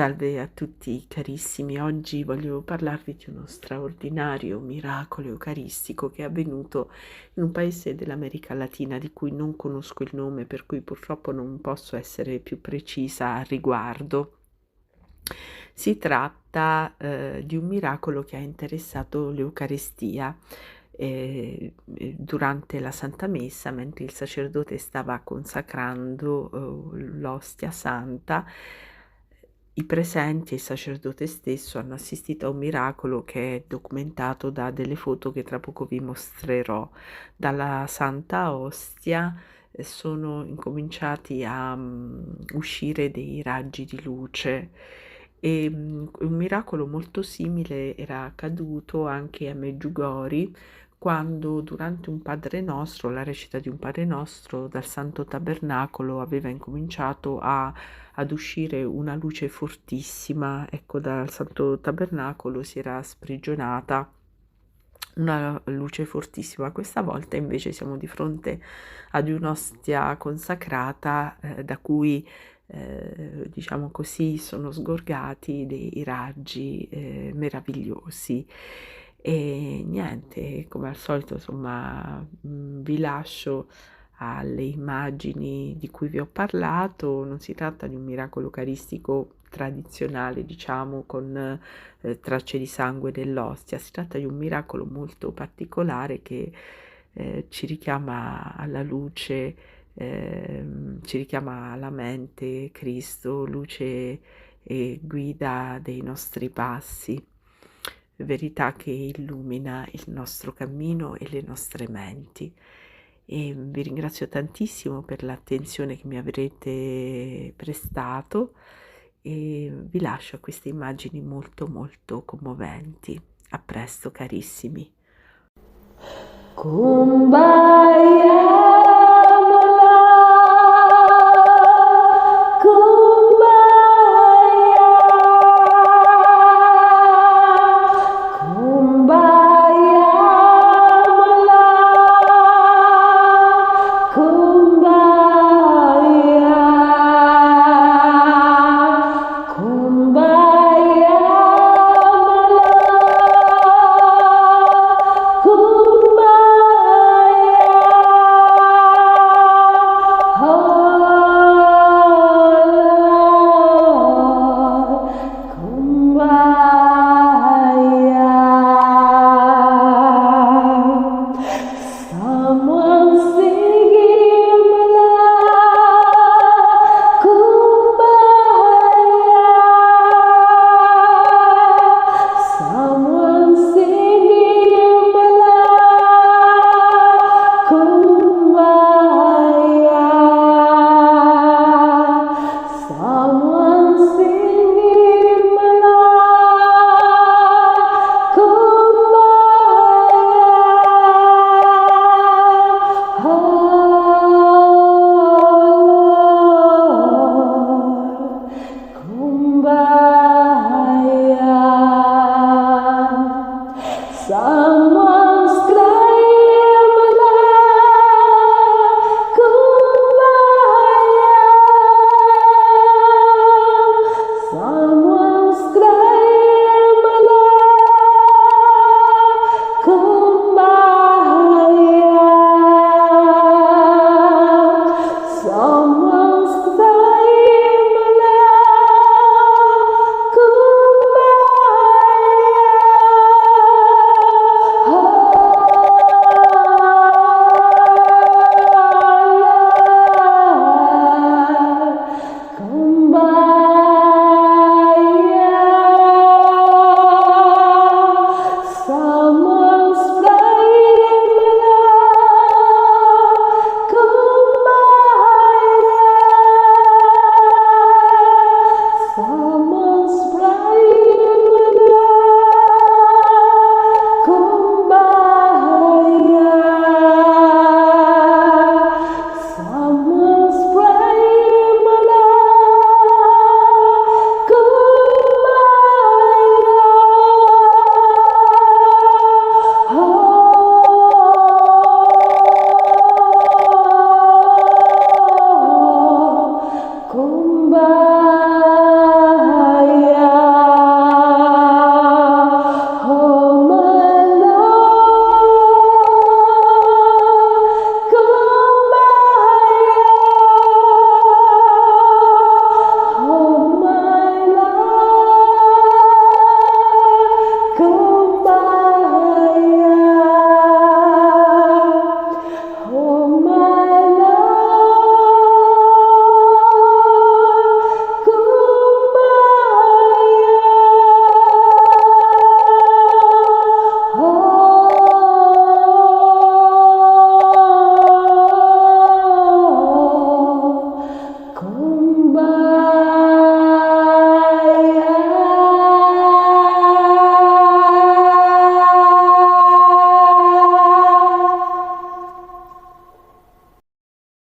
Salve a tutti carissimi, oggi voglio parlarvi di uno straordinario miracolo eucaristico che è avvenuto in un paese dell'America Latina di cui non conosco il nome, per cui purtroppo non posso essere più precisa al riguardo. Si tratta di un miracolo che ha interessato l'Eucaristia durante la Santa Messa, mentre il sacerdote stava consacrando l'ostia santa. I presenti e il sacerdote stesso hanno assistito a un miracolo che è documentato da delle foto che tra poco vi mostrerò. Dalla Santa Ostia sono incominciati a uscire dei raggi di luce e un miracolo molto simile era accaduto anche a Medjugorje, quando durante un Padre Nostro, la recita di un Padre Nostro, dal Santo Tabernacolo aveva incominciato ad uscire una luce fortissima. Ecco, dal Santo Tabernacolo si era sprigionata una luce fortissima. Questa volta invece siamo di fronte ad un'ostia consacrata da cui diciamo così sono sgorgati dei raggi meravigliosi. E niente, come al solito, insomma, vi lascio alle immagini di cui vi ho parlato. Non si tratta di un miracolo eucaristico tradizionale, diciamo, con tracce di sangue dell'ostia. Si tratta di un miracolo molto particolare che ci richiama alla luce, ci richiama alla mente Cristo, luce e guida dei nostri passi, verità che illumina il nostro cammino e le nostre menti. E vi ringrazio tantissimo per l'attenzione che mi avrete prestato e vi lascio a queste immagini molto molto commoventi. A presto carissimi. Kumbaya.